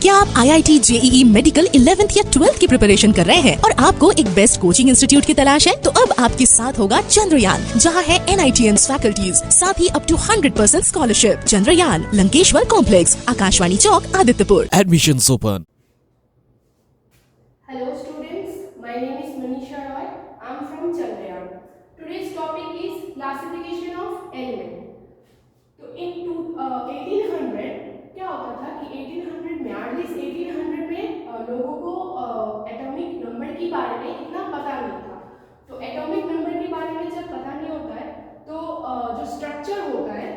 क्या आप IIT JEE medical 11th या 12th की प्रिपरेशन कर रहे हैं और आपको एक बेस्ट कोचिंग इंस्टीट्यूट की तलाश है? तो अब आपके साथ होगा चंद्रयान, जहां है NITS फैकल्टीज, साथ ही up to 100% scholarship. Chandrayaan, Lankeshwar complex, Akashvani Chowk, Adityapur. Admissions open. Hello students, my name is Manisha Roy. I am from Chandrayaan. Today's topic is classification of element. तो in 1800 क्या होता था कि 1800 में एटलीस्ट 1800 में लोगों को एटॉमिक नंबर के बारे में इतना पता नहीं था। तो एटॉमिक नंबर के बारे में जब पता नहीं होता है तो जो स्ट्रक्चर होता है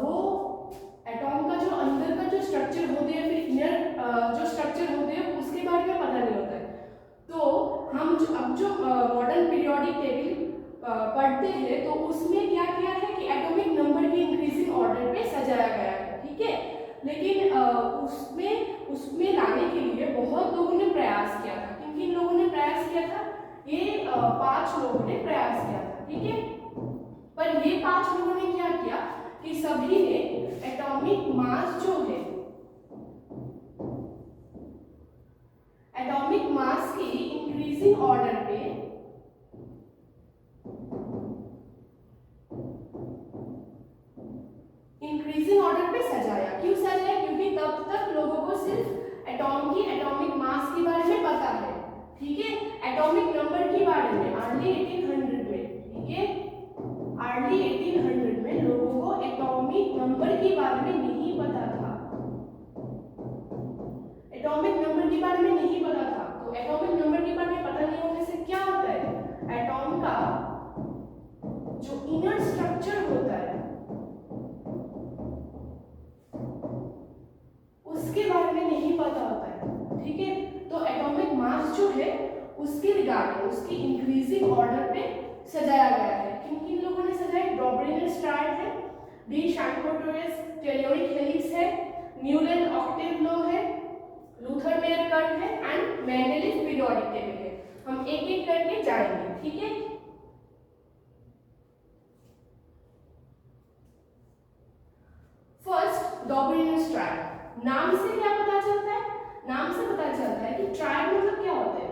वो एटॉम का जो अंदर का जो स्ट्रक्चर होते हैं फिर इनर जो स्ट्रक्चर होते हैं उसके बारे में पता नहीं होता है। तो हम अब जो मॉडर्न पीरियोडिक टेबल पढ़ते हैं तो उसमें क्या किया है कि एटॉमिक नंबर के इंक्रीजिंग ऑर्डर पे सजाया गया है, ठीक है। लेकिन उसमें लाने के लिए बहुत लोगों ने प्रयास किया था। किन लोगों ने प्रयास किया था? ये 5 लोगों ने प्रयास किया था, ठीक है। पर ये 5 लोगों ने क्या किया कि सभी ने एटॉमिक मास जो है, एटॉमिक मास की इंक्रीजिंग ऑर्डर पे सजाया। क्यों सजाया? क्योंकि तब तक लोगों को सिर्फ एटॉम की एटॉमिक मास के बारे में पता है, ठीक है। एटॉमिक नंबर के बारे में अर्ली 1800 में, ठीक है, अर्ली 1800 में लोगों को एटॉमिक नंबर के बारे में नहीं पता था। एटॉमिक नंबर के बारे में नहीं पता था। तो एटॉमिक नंबर के बारे में पता नहीं होने से क्या होता है? एटॉम का जो इनर स्ट्रक्चर होता है उसके बारे में नहीं पता होता है, ठीक है। तो एटॉमिक मास जो है उसके रिगार्डिंग उसकी इंक्रीजिंग ऑर्डर पे सजाया गया है। किन लोगों ने सजाया? डॉबरिनर स्ट्राइड है, डी शैंकोटोरस टेलियोनिक हेलिक्स है, न्यूलैंड ऑक्टेव लॉ है, लूथर मेयर कर्व है एंड मेंडेलिव पीरियोडिक टेबल है। हम एक एक करके जाएंगे, ठीक है। First, Dobereiner triad. नाम से क्या पता चलता है? नाम से पता चलता है कि ट्राइड मतलब क्या होता है?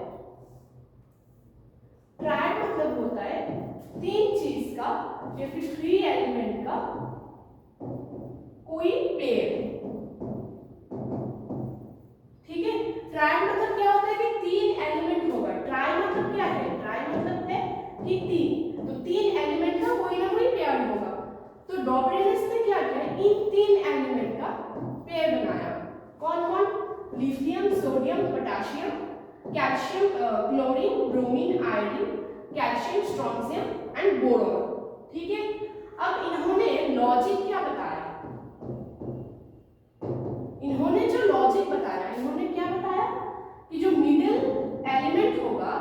ट्राइड मतलब होता है 3 चीज का या फिर 3 एलिमेंट का कोई पेयर, ठीक है। ट्राइड मतलब क्या होता है कि 3 एलिमेंट होगा। ट्राई मतलब क्या है? ट्राई मतलब है कि 3, तो 3 एलिमेंट का कोई ना कोई पेयर होगा। तो डॉबरिनस ने क्या किया? इन 3 एलिमेंट का पेयर बनाया। कौन कौन? Lithium, sodium, potassium, calcium, chlorine, bromine, iodine, calcium, strontium and boron, ठीक है। अब इन्होंने लॉजिक क्या बताया? इन्होंने जो लॉजिक बताया, इन्होंने क्या बताया कि जो मिडिल एलिमेंट होगा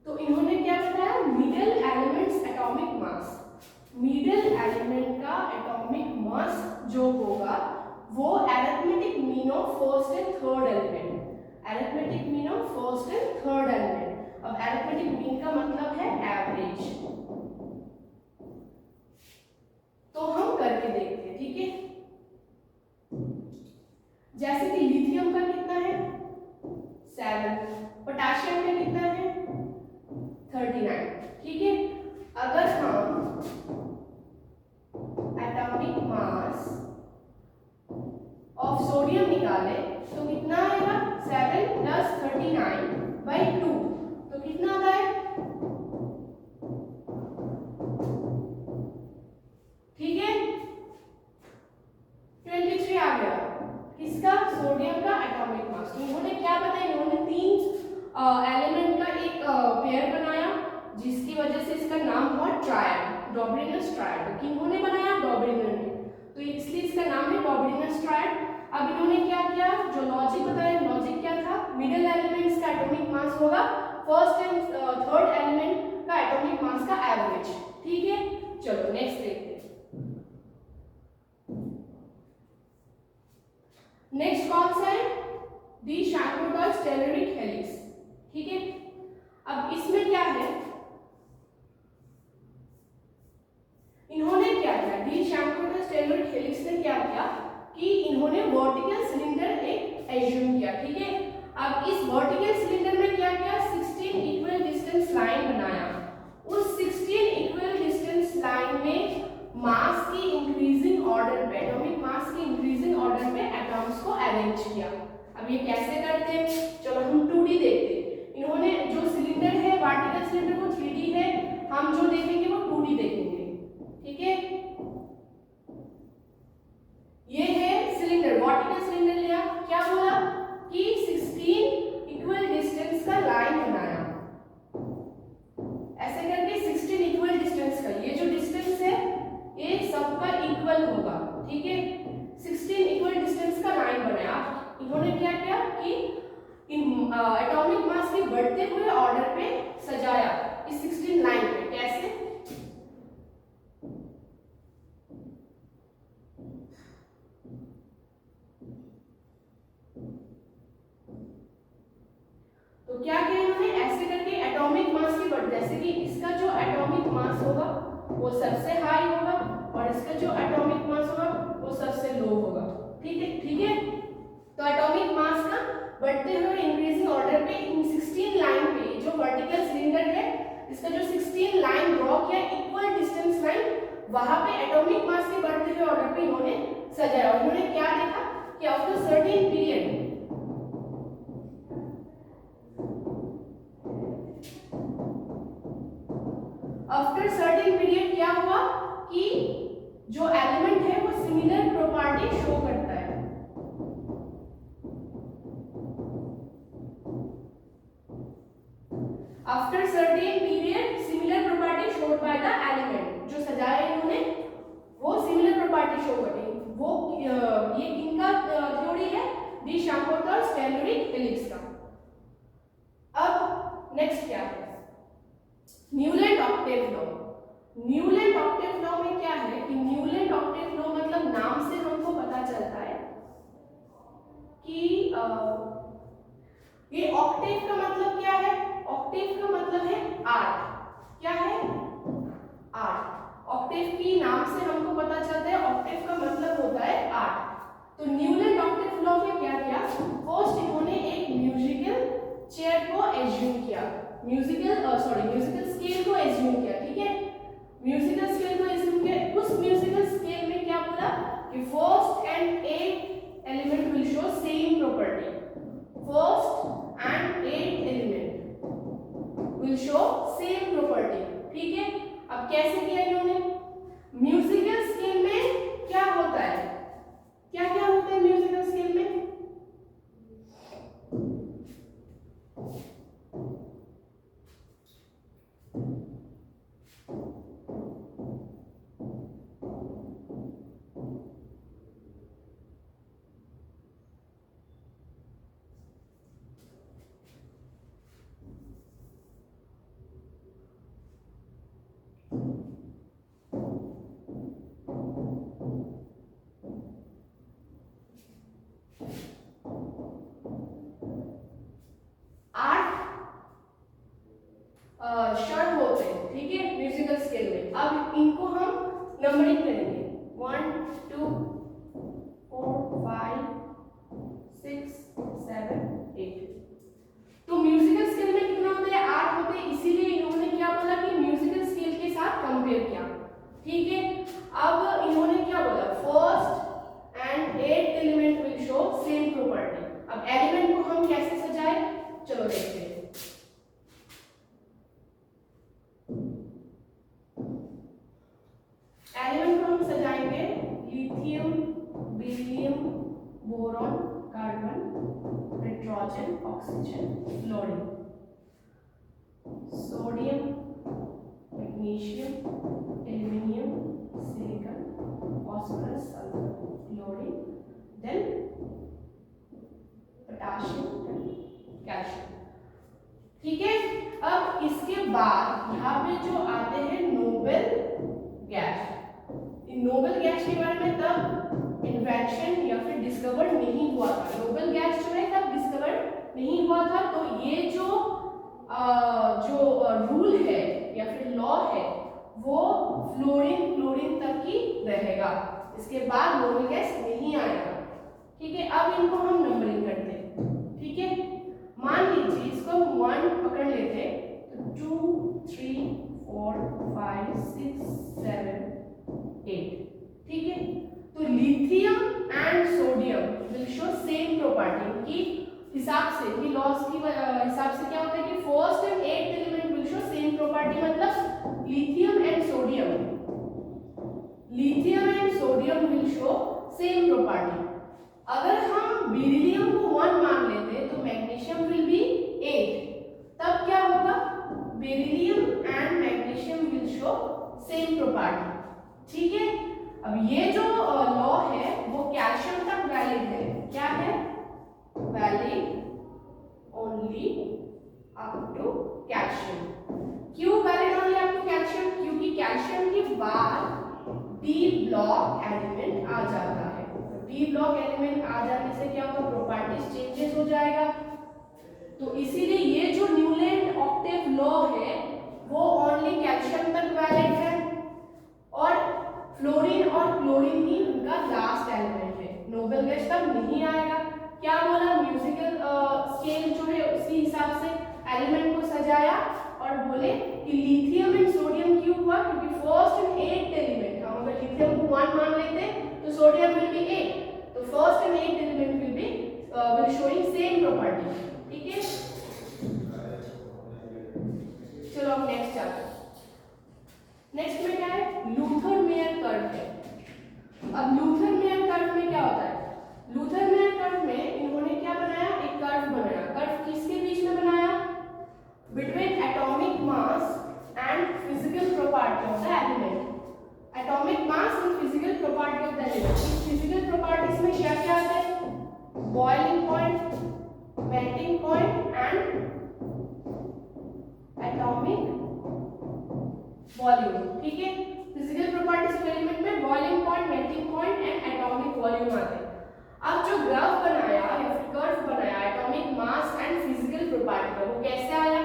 तो इन्होंने क्या बताया? Middle elements atomic mass. Middle element का एटॉमिक मास जो होगा वो arithmetic mean of first and third element. Arithmetic mean of first and third element. अब अरिथमेटिक मीन का मतलब है एवरेज। तो हम करके देखते हैं, ठीक है। जैसे कि लिथियम का कितना है? 7, पोटेशियम का कितना है? 39, ठीक है। अगर हम एटॉमिक मास ऑफ सोडियम निकाले तो कितना आएगा? 7 + 39/2, तो कितना आता है? ठीक है, 23 आ गया। किसका? सोडियम का एटॉमिक मास। इन्होंने क्या बताया? इन्होंने 3 एलिमेंट का एक पेयर बनाया जिसकी वजह से इसका नाम हुआ ट्रायड, डॉबरिनस ट्रायड। किन्होंने बनाया? डॉबरिनर ने, तो इसलिए इसका नाम है डॉबरिनस ट्रायड। अब इन्होंने क्या किया? जो लॉजिक बताया, लॉजिक क्या था? मिडिल एलिमेंट्स का एटॉमिक मास होगा, फर्स्ट एंड थर्ड एलिमेंट का एटॉमिक मास का एवरेज। ठीक है, चलो नेक्स्ट देखते हैं। नेक्स्ट कौन सा है? De Chancourtois telluric helix. ठीक है, अब इसमें क्या है, इन्होंने क्या किया, डी शैंकोटर्स टेलरिक हेलिक्स ने क्या किया कि इन्होंने वर्टिकल सिलेंडर एक एज्यूम किया। ठीक है, अब इस वर्टिकल सिलेंडर में क्या किया, 16 इक्वल डिस्टेंस लाइन बनाया। उस 16 इक्वल डिस्टेंस लाइन में मास की इंक्रीजिंग ऑर्डर पे, एटॉमिक मास की इंक्रीजिंग ऑर्डर पे एटॉम्स को अरेंज किया। अब ये कैसे करते हैं, चलो हम 2D देखते हैं। इन्होंने जो सिलेंडर है वर्टिकल सिलेंडर वो 3D है, हम जो देखेंगे वो 2D देखेंगे। ठीक है, ये है सिलेंडर, वर्टिकल सिलेंडर लिया, क्या बोला कि 16 इक्वल डिस्टेंस का लाइन बनाया। ऐसे करके 16 इक्वल डिस्टेंस का, ये जो डिस्टेंस है ये सबका इक्वल होगा। ठीक है, 16 इक्वल डिस्टेंस का लाइन बनाया। इन्होंने क्या किया कि एटॉमिक मास के बढ़ते हुए ऑर्डर पे सजाया इस 16 लाइन पे। कैसे, तो क्या किया इन्होंने, ऐसे करके एटॉमिक मास की बढ़, जैसे कि इसका जो एटॉमिक मास होगा वो सबसे हाई होगा और इसका जो एटॉमिक मास होगा वो सबसे लो होगा। ठीक है, ठीक है, तो एटॉमिक मास का बढ़ते हुए इंक्रीजिंग ऑर्डर पे इन 16 लाइन पे, जो वर्टिकल सिलेंडर है इसका जो 16 लाइन ड्रॉ किया इक्वल डिस्टेंस लाइन, वहां पे एटॉमिक मास के बढ़ते हुए ऑर्डर पे इन्होंने सजाया। और इन्होंने क्या देखा कि after certain period, after certain period क्या हुआ कि जो एलिमेंट है वो सिमिलर प्रॉपर्टी शो करता है। After certain period similar property showed by the element, जो सजाया इन्होंने वो सिमिलर प्रॉपर्टी शो करेगी। वो ये किनका थ्योरी है, डी शैंकोटर्स टेलरिक हेलिक्स का। अब नेक्स्ट क्या है, Newland octave law. Newland octave law में क्या है कि न्यूलैंड ऑक्टेव लॉ मतलब नाम से हमको पता चलता है कि ये ऑक्टेव का मतलब क्या है, ऑक्टेव का मतलब है 8। क्या है, 8। ऑक्टेव की नाम से हमको पता चलता है ऑक्टेव का मतलब होता है 8। तो न्यूलैंड ऑक्टेव लॉ में क्या किया, फर्स्ट इन्होंने एक म्यूजिकल चेयर को एज्यूम किया, म्यूजिकल स्केल को एज्यूम किया। ठीक है, म्यूजिकल स्केल को एज्यूम किया। उस म्यूजिकल स्केल में क्या बोला कि first and 8 element will show same property, first and 8 element will show same property. ठीक है, अब कैसे किया इन्होंने, म्यूजिकल स्केल में क्या होता है, क्या क्या होता है म्यूजिकल स्केल में, शर होते हैं। ठीक है, म्यूजिकल स्केल में। अब इनको हम नंबरिंग करेंगे, 1 2 4 5 6 7 8। तो म्यूजिकल स्केल में कितना होता है, 8 होते हैं, इसीलिए इन्होंने क्या बोला कि म्यूजिकल स्केल के साथ कंपेयर किया। ठीक है, अब इन्होंने क्या बोला, first and 8 element will show same property. अब एलिमेंट को हम कैसे सजाए, चलो देखते हैं। एलिमेंट को हम सजाएंगे lithium, beryllium, boron, carbon, nitrogen, oxygen, fluorine, sodium, magnesium, aluminium, silicon, phosphorus, sulphur, chlorine, then potassium, calcium. ठीक है। अब इसके बाद यहाँ पे जो आते हैं नोबेल गैस। नोबेल गैस के बारे में तब इन्वेंशन या फिर डिस्कवर नहीं हुआ था। नोबेल गैस जो है तब डिस्कवर नहीं हुआ था। तो ये जो रूल है या फिर लॉ है वो फ्लोरीन तक ही रहेगा। इसके बाद नोबेल गैस नहीं आएगा। ठीक है, अब इनको हम नंबरिंग करते हैं। ठीक है, मान लीजिए इसको हम 1 पकड़ लेते हैं तो 2 3 4 5 6 7 8। ठीक है, तो lithium and sodium will show same property की हिसाब से, कि लॉस की हिसाब से क्या होता है कि first and 8th element will show same property. मतलब lithium and sodium will show same property. अगर हम बेरिलियम को 1 मान लेते हैं तो मैग्नीशियम विल बी 8। तब क्या होगा, beryllium and magnesium will show same property. ठीक है, अब ये जो लॉ है वो कैल्शियम तक वैलिड है। क्या है, valid only up to calcium. क्यों valid only up to calcium? क्योंकि कैल्शियम के बाद डी ब्लॉक एलिमेंट आ जाता है। डी ब्लॉक एलिमेंट आ जाने से क्या होगा, प्रॉपर्टीज चेंजेस हो जाएगा। तो इसीलिए ये जो न्यूलैंड ऑक्टेव लॉ है वो ओनली कैल्शियम तक वैलिड है और फ्लोरीन और क्लोरीन ही उनका लास्ट एलिमेंट है। नोबेल गैस तब नहीं आएगा। क्या बोला, म्यूजिकल स्केल जो है उसी हिसाब से एलिमेंट को सजाया और बोले कि लिथियम एंड सोडियम क्यों हुआ, क्योंकि फर्स्ट एंड 8th एलिमेंट, हम अगर लिथियम को 1 मान लेते तो सोडियम विल बी 8। तो first and 8th element will showing same property. ठीक है, चलो अब नेक्स्ट आते हैं। नेक्स्ट में क्या है, लूथर मेयर कर्व है। अब लूथर मेयर कर्व में क्या होता है, लूथर मेयर कर्व में इन्होंने क्या बनाया, एक कर्व बनाया। कर्व किसके बीच में बनाया, between atomic mass and physical property of the element. Atomic mass and physical property of the element. इस फिजिकल प्रॉपर्टीज में क्या क्या आता है, boiling point, melting point and atomic volume. ठीक है, फिजिकल प्रॉपर्टीज ऑफ एलिमेंट में boiling point, melting point and atomic volume आते हैं। अब जो ग्राफ बनाया या फिर कर्व बनाया atomic mass and physical property का, वो कैसे आया,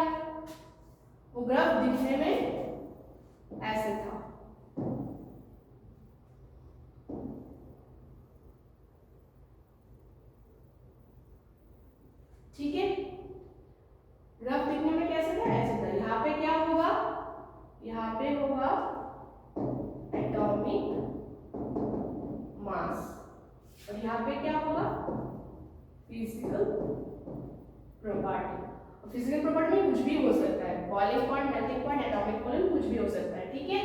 वो ग्राफ दिखने में ऐसे था। ठीक है, ग्राफ दिखने में कैसे था, ऐसे था। यहाँ पे क्या होगा, यहाँ पे होगा एटॉमिक मास और यहाँ पे क्या होगा, फिजिकल प्रॉपर्टी। फिजिकल प्रॉपर्टी में कुछ भी हो सकता है, boiling point, melting point, atomic volume, कुछ भी हो सकता है। ठीक है,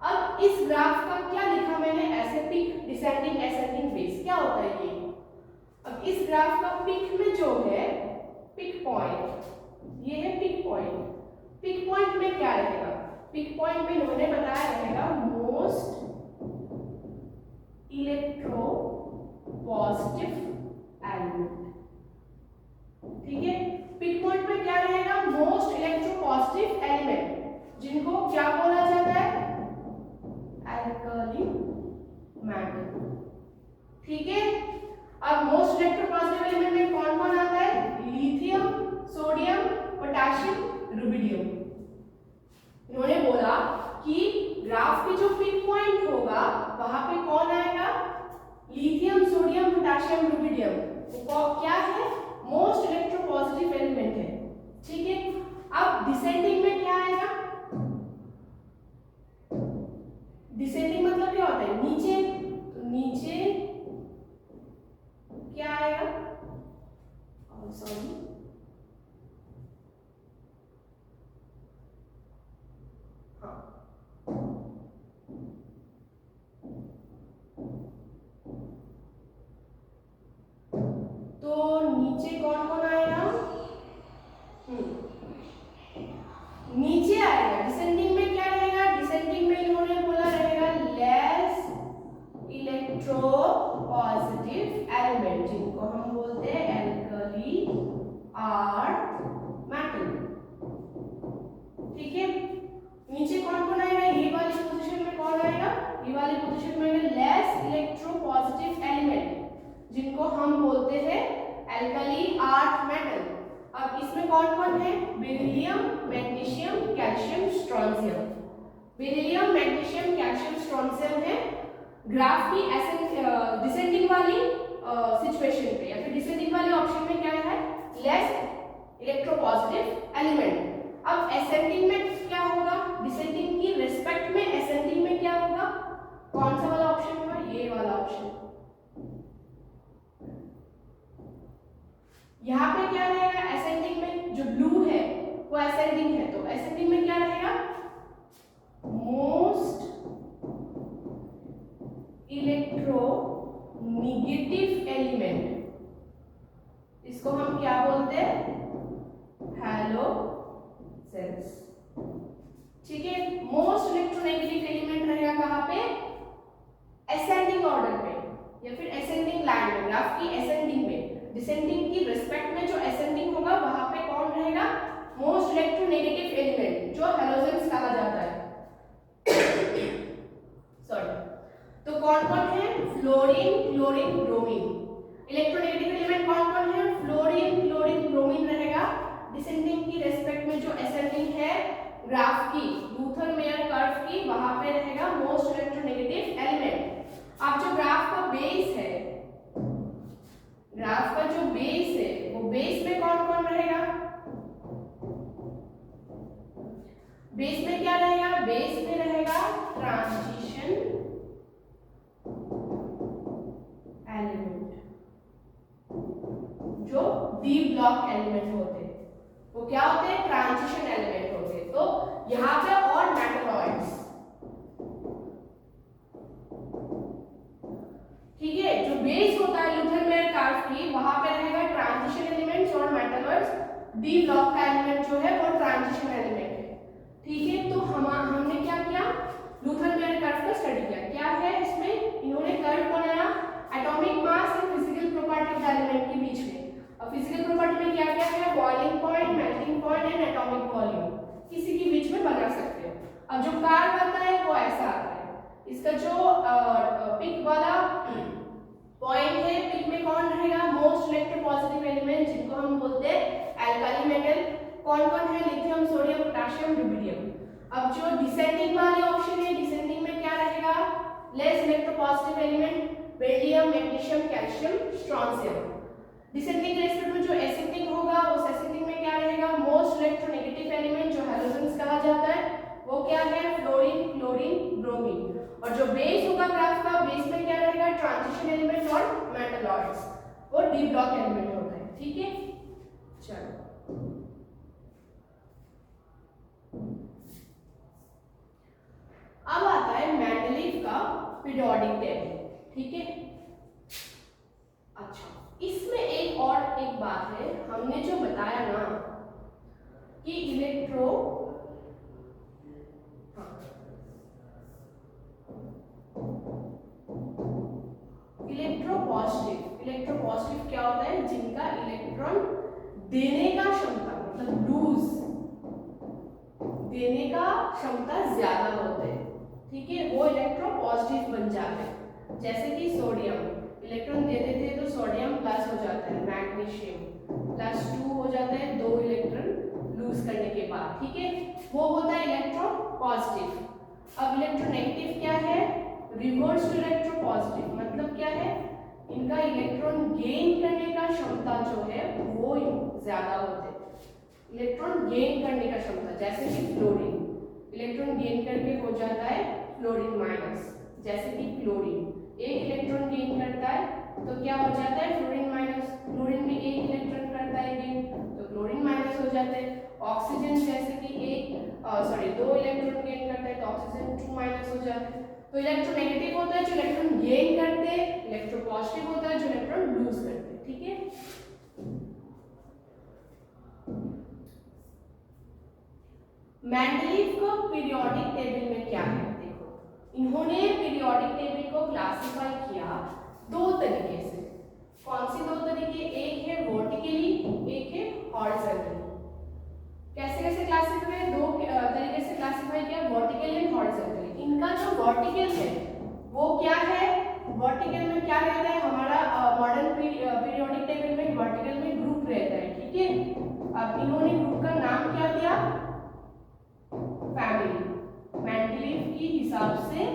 अब इस ग्राफ का क्या लिखा मैंने, ऐसे पिक, डिसेंडिंग, एसेंडिंग, बेस। क्या होता है ये, अब इस ग्राफ का पिक में जो है पिक पॉइंट, ये है पिक पॉइंट। पिक पॉइंट में क्या रहेगा, पिक पॉइंट में इन्होंने बताया रहेगा मोस्ट इलेक्ट्रो पॉजिटिव एलिमेंट। ठीक है, पिक पॉइंट में क्या रहेगा, मोस्ट इलेक्ट्रो पॉजिटिव एलिमेंट, जिनको क्या बोला जाता है, अल्कली मेटल। ठीक है, अब मोस्ट इलेक्ट्रोपॉजिटिव एलिमेंट में कौन कौन आता है, लिथियम, सोडियम, पोटेशियम, रुबिडियम। इन्होंने बोला कि ग्राफ के जो पिक पॉइंट होगा वहां पे कौन आएगा, लिथियम, सोडियम, पोटेशियम, रुबिडियम। वो क्या है, मोस्ट इलेक्ट्रोपॉजिटिव एलिमेंट है। ठीक है, अब डिसेंडिंग में क्या आएगा, डिसेंडिंग मतलब क्या होता है, नीचे। तो नीचे क्या आएगा, कौन कौन है? Beryllium, magnesium, calcium, strontium. Beryllium, magnesium, calcium, strontium है ग्राफ की डिसेंडिंग वाली सिचुएशन पे, या फिर डिसेंडिंग वाले ऑप्शन में क्या है? Less electropositive element. अब असेंडिंग में क्या होगा? डिसेंडिंग की रिस्पेक्ट में असेंडिंग में क्या होगा? कौन सा वाला ऑप्शन होगा? ये वाला ऑप्शन। यहाँ पे क्या रहेगा? असेंडिंग में जो ब्लू है वो असेंडिंग है, तो असेंडिंग में क्या रहेगा? मोस्ट इलेक्ट्रो नेगेटिव एलिमेंट, इसको हम क्या बोलते हैं? हैलोजेंस। ठीक है, मोस्ट इलेक्ट्रोनेगेटिव एलिमेंट रहेगा कहाँ पे? असेंडिंग ऑर्डर पे या फिर असेंडिंग लाइन में, ग्राफ की असेंडिंग में। डिसेंडिंग की रिस्पेक्ट में जो असेंडिंग होगा वहां पे कौन रहेगा? मोस्ट इलेक्ट्रोनेगेटिव एलिमेंट, जो हैलोजेंस कहा जाता है। सॉरी, तो कौन कौन है? Fluorine, chlorine, bromine. Electronegative element कौन कौन है? फ्लोरीन, क्लोरीन, ब्रोमीन रहेगा। डिसेंडिंग की रिस्पेक्ट में जो असेंडिंग है ग्राफ की, लूथर मेयर कर्व की, वहां पे रहेगा मोस्ट इलेक्ट्रोनेगेटिव एलिमेंट। अब जो ग्राफ का बेस है, ग्राफ का जो बेस है, वो बेस में कौन कौन रहेगा? बेस में क्या रहेगा? बेस में रहेगा ट्रांजिशन एलिमेंट, जो डी ब्लॉक एलिमेंट होते हैं। वो क्या होते हैं? ट्रांजिशन एलिमेंट होते हैं। तो यहां पे और मेटलॉइड्स, ठीक है, जो बेस होता है लूथर मेयर कर्व की, वहां पे रहेगा ट्रांजिशन एलिमेंट्स और मेटलॉइड्स। डी ब्लॉक का एलिमेंट जो है वो ट्रांजिशन एलिमेंट है। ठीक है, तो हमने क्या किया? लूथर मेयर कर्व का स्टडी किया। क्या है इसमें? इन्होंने कर्व बनाया एटॉमिक मास और physical property of the element के बीच में। अब फिजिकल प्रॉपर्टी में क्या क्या है? Boiling point, melting point and atomic volume, किसी के बीच में बना सकते हो। अब जो कर्व आता है वो ऐसा आता है। इसका जो पिक वाला पॉइंट है, पिक में कौन रहेगा? मोस्ट इलेक्ट्रोपॉजिटिव एलिमेंट, जिनको हम बोलते हैं एल्काली मेटल। कौन कौन है? Lithium, sodium, potassium, rubidium. अब जो डिसेंडिंग वाले ऑप्शन है, डिसेंडिंग में क्या रहेगा? Less electropositive element, beryllium, magnesium, calcium, strontium. Descending के रेस्पेक्ट में जो एसिडिक होगा, उस एसिडिक में क्या रहेगा? मोस्ट इलेक्ट्रोनेगेटिव एलिमेंट, जो हैलोजेंस कहा जाता है, वो क्या है? Fluorine, chlorine, bromine. और जो बेस होगा ग्राफ का, बेस में क्या रहेगा? ट्रांजिशन एलिमेंट और मेटलॉइड्स, वो डी ब्लॉक एलिमेंट होता है। ठीक है, चलो अब आता है मेंडलीव का पीरियोडिक टेबल। ठीक है, अच्छा, इसमें एक बात है, हमने जो बताया ना कि इलेक्ट्रोपॉजिटिव क्या होता है? जिनका इलेक्ट्रॉन देने का क्षमता, मतलब लूज देने का क्षमता ज्यादा होते हैं। ठीक है, वो इलेक्ट्रोपॉजिटिव बन जाते हैं। जैसे कि सोडियम इलेक्ट्रॉन दे देते हैं तो सोडियम प्लस हो जाता है, मैग्नीशियम +2 हो जाता है 2 इलेक्ट्रॉन लूज करने के बाद। ठीक है, वो होता है इलेक्ट्रोपॉजिटिव। अब इलेक्ट्रोनेगेटिव क्या है? रिवर्स टू इलेक्ट्रोपॉजिटिव, मतलब क्या है? इनका इलेक्ट्रॉन गेन करने का क्षमता जो है वो ज्यादा होते हैं। इलेक्ट्रॉन गेन करने का क्षमता, जैसे कि फ्लोरीन इलेक्ट्रॉन गेन करके हो जाता है फ्लोरीन माइनस। जैसे कि क्लोरीन एक इलेक्ट्रॉन गेन करता है तो क्या हो जाता है? Fluorine minus. फ्लोरीन में एक इलेक्ट्रॉन करता है गेन तो क्लोरीन माइनस हो जाता है। ऑक्सीजन जैसे कि 2 इलेक्ट्रॉन गेन करता है तो ऑक्सीजन 2 माइनस हो जाता है। तो इलेक्ट्रोनेगेटिव होता है जो इलेक्ट्रॉन गेन करते हैं, इलेक्ट्रोपॉजिटिव होता है जो इलेक्ट्रॉन लूज करते हैं। ठीक है, मेंडलीव का पीरियोडिक टेबल में क्या है? देखो, इन्होंने पीरियोडिक टेबल को क्लासिफाई किया 2 तरीके से। कौन सी 2 तरीके? एक है वर्टिकली, एक है हॉरिजॉन्टली। कैसे कैसे क्लासिफाई? 2 तरीके से क्लासिफाई किया, वर्टिकल एंड हॉरिजॉन्टली। इनका जो वर्टिकल है वो क्या है? वर्टिकल में क्या रहता है? हमारा मॉडर्न पीरियोडिक टेबल में वर्टिकल में ग्रुप रहता है। ठीक है, अब इन्होंने ग्रुप का नाम क्या दिया, फैमिली। मेंडलीव की हिसाब से,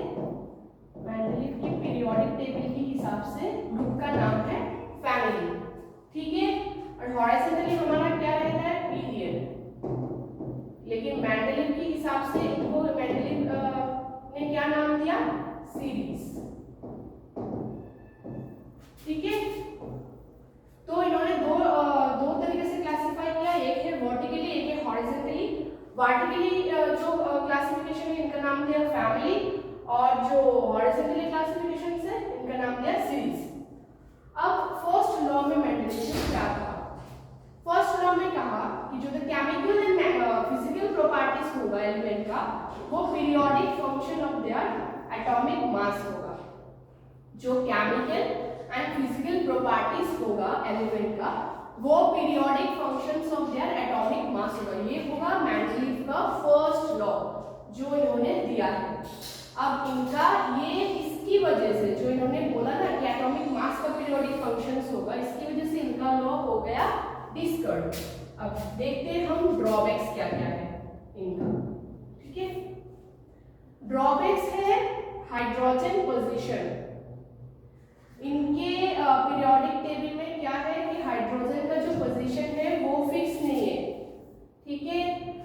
मेंडलीव की पीरियोडिक टेबल के हिसाब से ग्रुप का नाम है फैमिली, ठीक है। और हॉरिजॉन्टली हमारा क्या रहता है, पीरियड। लेकिन मेंडलीव के हिसाब से इनको मेंडलीव ने क्या नाम दिया, सीरीज, ठीक है। तो इन्होंने दो तरीके से क्लासिफाई किया, एक है वर्टिकली, एक है हॉरिजॉन्टली। वर्टिकली जो क्लासिफिकेशन है इनका नाम दिया फैमिली, और जो हॉरिजॉन्टली क्लासिफिकेशन है इनका नाम दिया सीरीज। अब फर्स्ट लॉ में मेंडलीव ने क्या कहा, फर्स्ट लॉ में कहा कि जो केमिकल एंड फिजिकल प्रॉपर्टीज होगा एलिमेंट का, वो periodic function of their atomic mass होगा। जो केमिकल एंड फिजिकल प्रॉपर्टीज होगा एलिमेंट का, वो periodic functions of their atomic mass होगा। ये होगा मेंडलीव का फर्स्ट लॉ जो इन्होंने दिया है। अब इनका ये इसकी वजह से जो इन्होंने बोला ना कि एटॉमिक मास का पीरियोडिक फंक्शंस होगा, इसकी वजह से इनका लॉ हो गया डिस्कर्ड। अब देखते हैं हम ड्रॉबैक्स क्या क्या है इनका, ठीक है। ड्रॉबैक्स है हाइड्रोजन पोजीशन। इनके पीरियोडिक टेबल में क्या है कि हाइड्रोजन का जो पोजीशन है वो फिक्स नहीं है, ठीक है।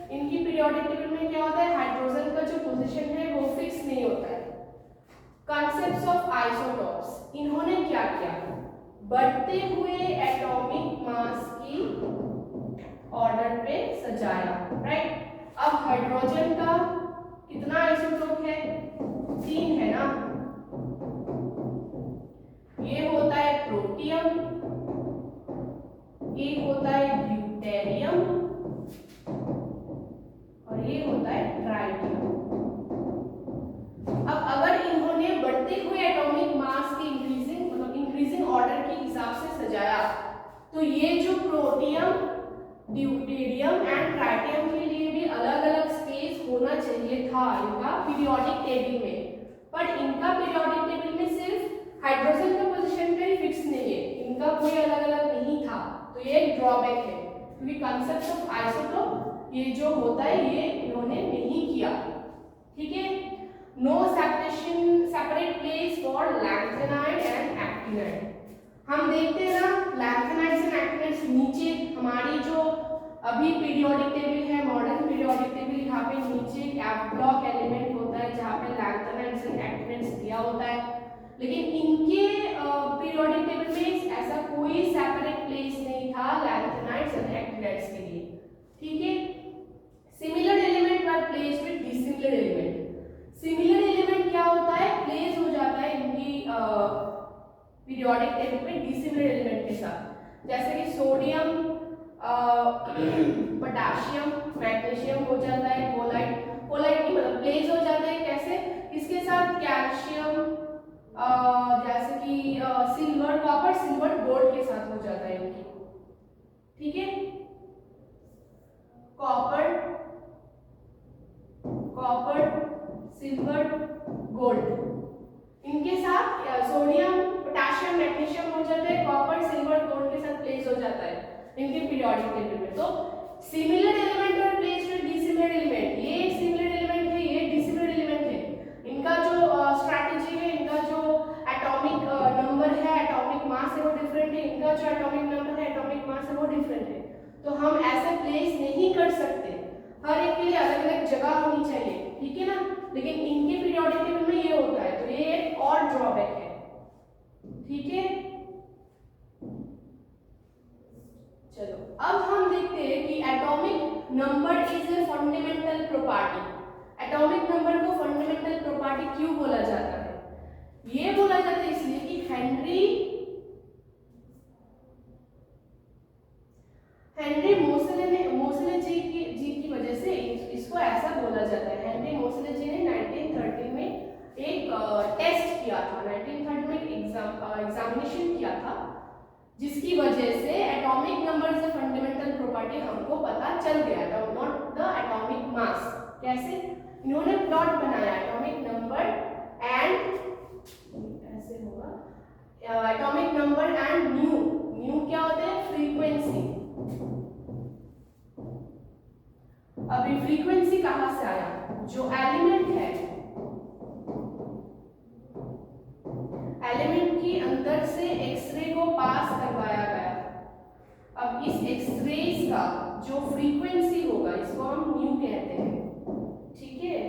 इनकी पीरियोडिक टेबल में क्या होता है, हाइड्रोजन का जो पोजीशन है वो फिक्स नहीं होता है। कॉन्सेप्ट्स ऑफ आइसोटॉप्स, इन्होंने क्या किया, बढ़ते हुए एटॉमिक मास की ऑर्डर पे सजाया, राइट। अब हाइड्रोजन का कितना आइसोटॉप है, 3 है ना। ये होता है प्रोटियम, एक होता है ड्यूटेरियम, और ये होता है ट्राइटियम। अब अगर इन्होंने बढ़ते हुए एटॉमिक मास की इंक्रीजिंग ऑर्डर के हिसाब से सजाया, तो ये जो प्रोटियम, ड्यूटेरियम एंड ट्राइटियम के लिए भी अलग अलग स्पेस होना चाहिए था इनका पीरियोडिक टेबल में, पर इनका पीरियोडिक टेबल में सिर्फ हाइड्रोजन का पोजीशन पे फिक्स नहीं है, इनका कोई अलग अलग नहीं था। तो ये एक ड्रॉबैक है, क्योंकि कॉन्सेप्ट ऑफ आइसोटोप ये जो होता है ये इन्होंने नहीं किया, ठीक है। No separate place for lanthanide and actinide. हम देखते हैं ना लैंथेनाइड्स एंड एक्टिनाइड्स नीचे, हमारी जो अभी पीरियोडिक टेबल है, मॉडर्न पीरियोडिक टेबल, यहाँ पे नीचे एक एफ ब्लॉक एलिमेंट होता है जहाँ पे लैंथेनाइड्स एंड एक्टिनाइड्स दिया होता है। लेकिन इनके पीरियोडिक टेबल में ऐसा कोई सेपरेट प्लेस नहीं था लैंथेनाइड्स और एक्टिनाइड्स के लिए, ठीक है। Similar element were placed with dissimilar element. Similar element क्या होता है, प्लेस हो जाता है इनकी पीरियोडिक टेबल में डिसिमिलर एलिमेंट के साथ, जैसे कि सोडियम, पोटेशियम, मैग्नीशियम हो जाता है, कोलाइट, कोलाइट की मतलब प्लेस हो जाता है कैसे, इसके साथ कैल्शियम, जैसे कि सिल्वर, कॉपर, सिल्वर, गोल्ड के साथ हो जाता है इनकी, ठीक है। कॉपर, सिल्वर, गोल्ड, इनके साथ सोडियम, पोटेशियम, मैग्नीशियम हो जाता है, कॉपर, सिल्वर, गोल्ड के साथ प्लेस हो जाता है इनके पीरियोडिक टेबल में। तो सिमिलर एलिमेंट और प्लेस विद डिसिमिलर एलिमेंट, ये एक सिमिलर एलिमेंट है, ये डिसिमिलर एलिमेंट है। इनका जो स्ट्रैटेजी है, इनका जो एटॉमिक नंबर है, एटॉमिक मास है वो डिफरेंट है, इनका जो एटॉमिक नंबर है, एटॉमिक मास है वो डिफरेंट है। तो हम ऐसे प्लेस नहीं कर सकते, हर एक के लिए अलग अलग जगह होनी चाहिए, ठीक है ना। लेकिन इनके पीरियोडिक टेबल में ये होता है, तो ये एक और ड्रॉबैक है, ठीक है। चलो अब हम देखते हैं कि atomic number is a fundamental property. Atomic number को फंडामेंटल प्रॉपर्टी क्यों बोला जाता है, ये बोला जाता है इसलिए कि हेनरी मोसले जी की वजह से इसको ऐसा बोला जाता है। हेनरी मोसले जी ने 1913 में एक टेस्ट किया था, 1913 में एग्जामिनेशन किया था, जिसकी वजह से atomic number is a fundamental property हमको पता चल गया, नॉट द एटॉमिक मास। कैसे, इन्होंने प्लॉट बनाया एटॉमिक नंबर एंड, ऐसे होगा एटॉमिक नंबर एंड न्यू क्या होता है, फ्रीक्वेंसी, अभी फ्रीक्वेंसी कहाँ से आया, जो एलिमेंट है, एलिमेंट की अंदर से एक्सरे को पास करवाया गया। अब इस एक्सरेज का जो फ्रीक्वेंसी होगा इसको हम न्यू कहते हैं, ठीक है।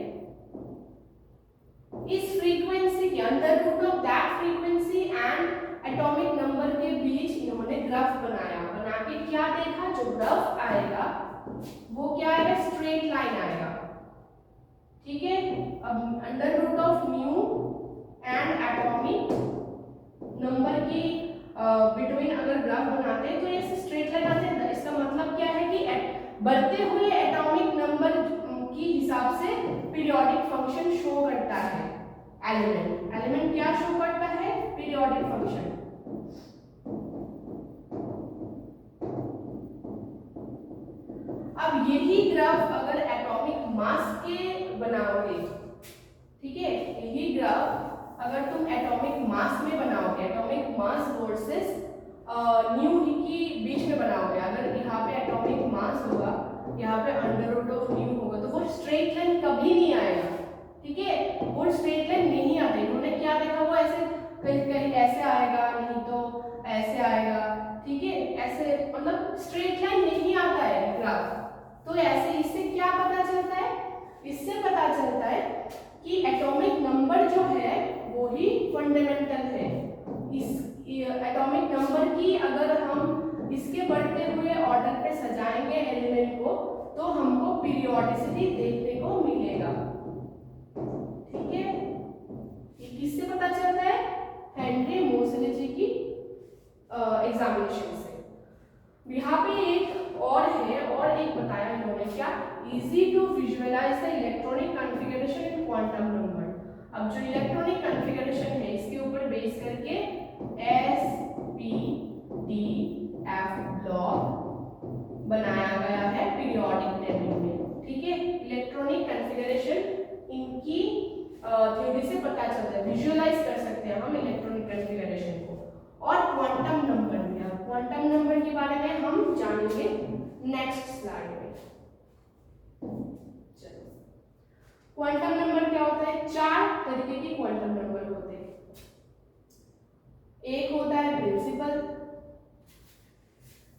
इस फ्रीक्वेंसी के अंदर root of that frequency and atomic number के बीच इन्होंने ग्राफ बनाया। बना के क्या देखा, जो ग्राफ आएगा वो क्या आएगा, स्ट्रेट लाइन आएगा, ठीक है। अब under root of nu and atomic number की बिटवीन अगर ग्राफ बनाते हैं तो ये स्ट्रेट लाइन आते हैं। इसका मतलब क्या है कि बढ़ते हुए एटॉमिक नंबर की हिसाब से पीरियोडिक फंक्शन शो करता है एलिमेंट। एलिमेंट क्या शो करता है, पीरियोडिक फंक्शन। अब यही ग्राफ अगर एटॉमिक मास के बनाओगे, ठीक है, यही ग्राफ अगर तुम एटॉमिक मास में बनाओगे, एटॉमिक मास वर्सेस न्यू की बीच में बनाओगे, अगर यहाँ पे एटॉमिक मास होगा, यहाँ पे अंडर रूट ऑफ न्यू होगा, तो वो स्ट्रेट लाइन कभी नहीं आएगा, ठीक है। वो स्ट्रेट लाइन नहीं आता। इन्होंने क्या देखा, वो ऐसे कहीं कहीं ऐसे आएगा, नहीं तो ऐसे आएगा, ठीक है, ऐसे मतलब स्ट्रेट लाइन नहीं आता है ग्राफ। तो ऐसे इससे क्या पता चलता है, इससे पता चलता है कि एटॉमिक नंबर जो है वो ही फंडामेंटल है। इस एटॉमिक नंबर की अगर हम इसके बढ़ते हुए ऑर्डर पे सजाएंगे एलिमेंट को, तो हमको पीरियोडिसिटी देखने को मिलेगा, ठीक है। ये किससे पता चलता है, हेनरी मोसले जी की एग्जामिनेशन से। यहाँ पे एक और है, और एक बताया इन्होंने क्या, easy to visualise the electronic configuration in quantum number. अब जो इलेक्ट्रॉनिक कॉन्फ़िगरेशन है इसके ऊपर बेस करके s p d f block बनाया गया है पीरियोडिक टेबल में, ठीक है। इलेक्ट्रॉनिक कॉन्फ़िगरेशन इनकी थ्योरी से पता चलता है, विजुअलाइज कर सकते हैं हम इलेक्ट्रॉनिक कॉन्फ़िगरेशन को। और क्वांटम नंबर में, क्वांटम नंबर के बारे में हम जानेंगे नेक्स्ट स्लाइड में। चलो, क्वांटम नंबर क्या होता है, चार तरीके के क्वांटम नंबर होते हैं। एक होता है प्रिंसिपल,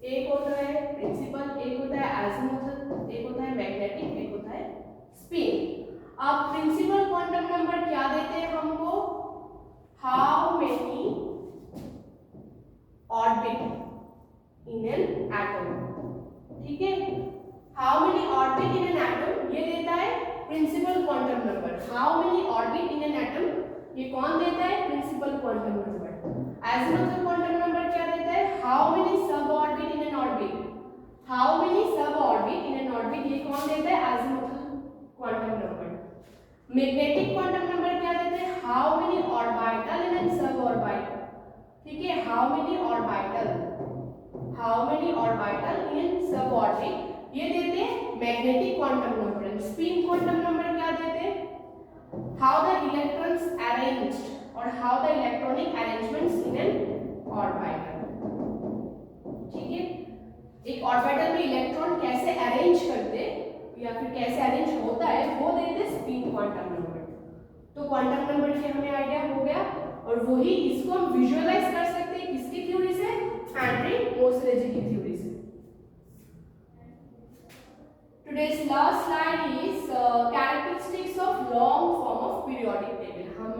एक होता है एजिमुथल, एक होता है मैग्नेटिक, एक होता है स्पिन। अब प्रिंसिपल क्वांटम नंबर क्या देते हैं हमको, how many orbit in an atom, ठीक है। How many orbit in an atom ये देता है principal quantum number. How many orbit in an atom ये कौन देता है, principal quantum number. Azimuthal quantum number क्या देता है, how many sub orbit in an orbit, how many sub orbit in an orbit ये कौन देता है, azimuthal quantum number. Magnetic quantum number क्या देते हैं, how many orbital in an सब ऑर्बिट, ठीक है, how many orbital in an सब ऑर्बिट ये देते हैं magnetic quantum number. Spin quantum number क्या देते हैं, हाउ द इलेक्ट्रॉन्स अरेंज्ड और how the electronic arrangements in an orbital, ठीक है। एक ऑर्बिटल में इलेक्ट्रॉन कैसे अरेंज करते या फिर कैसे अरेंज होता है वो देते स्पिन क्वांटम नंबर। तो क्वांटम नंबर की हमें आइडिया हो गया, और वही इसको हम विजुअलाइज कर सकते हैं किसकी थ्योरी से, हेनरी मोसले जी की थ्योरी से। Today's last slide is characteristics of long form of periodic table। हम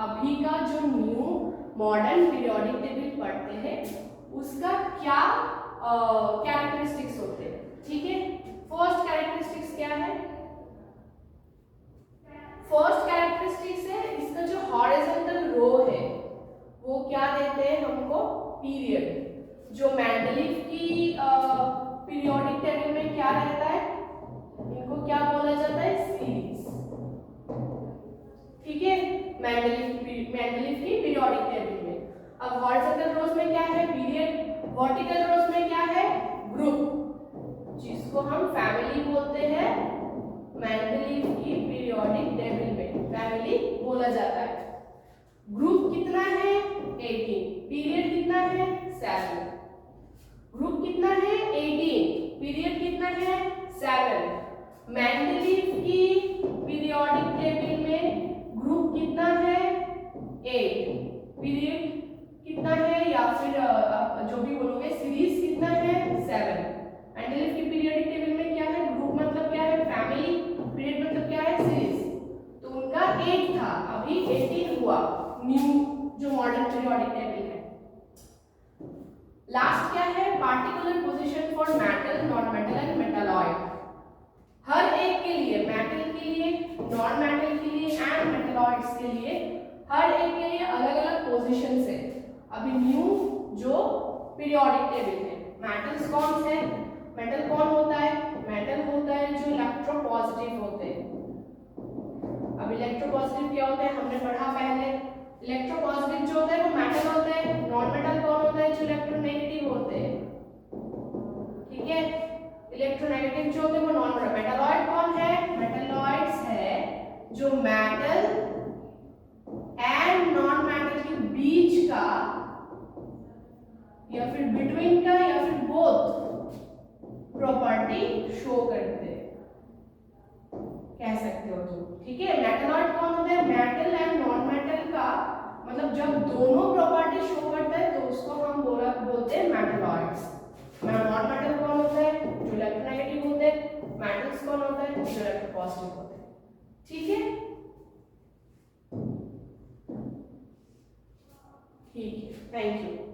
अभी का जो न्यू मॉडर्न पीरियोडिक टेबल पढ़ते हैं उसका क्या कैरेक्टरिस्टिक्स होते हैं, ठीक है। फर्स्ट कैरेक्टरिस्टिक्स क्या है, फर्स्ट कैरेक्टरिस्टिक्स है इसका जो हॉरिजॉन्टल रो है वो क्या देते हैं हमको, पीरियड। जो मेंडलीव की पीरियोडिक टेबल में क्या रहता है, इनको क्या बोला जाता है, सीरीज, ठीक है, मेंडलीव की पीरियोडिक टेबल में। अब हॉरिजॉन्टल रोज में क्या है, पीरियड, वर्टिकल रोज में क्या है, ग्रुप, जिसको हम फैमिली बोलते हैं। मेंडलीव की पीरियोडिक टेबल में फैमिली बोला जाता है। ग्रुप कितना है, 18, पीरियड कितना है, 7। ग्रुप कितना है, 18, पीरियड कितना है, 7। मेंडलीव की पीरियोडिक टेबल में ग्रुप कितना है 8, पीरियड कितना है या फिर जो भी बोलोगे सीरीज कितना है 7। मेंडलीव की पीरियोडिक टेबल में क्या है, ग्रुप मतलब क्या है फैमिली, पीरियड मतलब क्या है सीरीज, तो उनका 8 था, अभी 18 हुआ न्यू जो मॉडर्न पीरियोडिक टेबल है। लास्ट क्या है, particular position for metal, non metal and metalloid. हर एक के लिए, मेटल के लिए, नॉन मेटल के लिए एंड मेटालॉइड्स के लिए, हर एक के लिए अलग अलग पोजीशंस है। अभी न्यू जो पीरियोडिक टेबल है, मेटल्स कौन से, मेटल कौन होता है, मेटल होता है जो इलेक्ट्रोपॉजिटिव होते हैं। अब इलेक्ट्रोपॉजिटिव क्या होता है हमने पढ़ा पहले, इलेक्ट्रोपॉजिटिव जो होता है वो मेटल होता है, नॉन मेटल कौन होता है जो इलेक्ट्रोनेगेटिव होते हैं, ठीक है। इलेक्ट्रोनेगेटिव जो होते हैं वो नॉन मेटल। मेटालॉइड कौन है, मेटालॉइड्स है जो मेटल एंड नॉन मेटल के बीच का या फिर बिटवीन का या फिर बोथ प्रॉपर्टी शो करते हैं, कह सकते हो तुम, ठीक है। मेटालॉइड कौन होता है, मेटल एंड नॉन मेटल का मतलब जब दोनों प्रॉपर्टी शो करता है तो उसको हम बोलते हैं मेटालॉइड्स। नॉन मेटल कौन होता है, जो इलेक्ट्रोनेगेटिव होते हैं, मेटल्स कौन होता है, जो इलेक्ट्रोपॉजिटिव होते हैं, ठीक है। ठीक है, थैंक यू।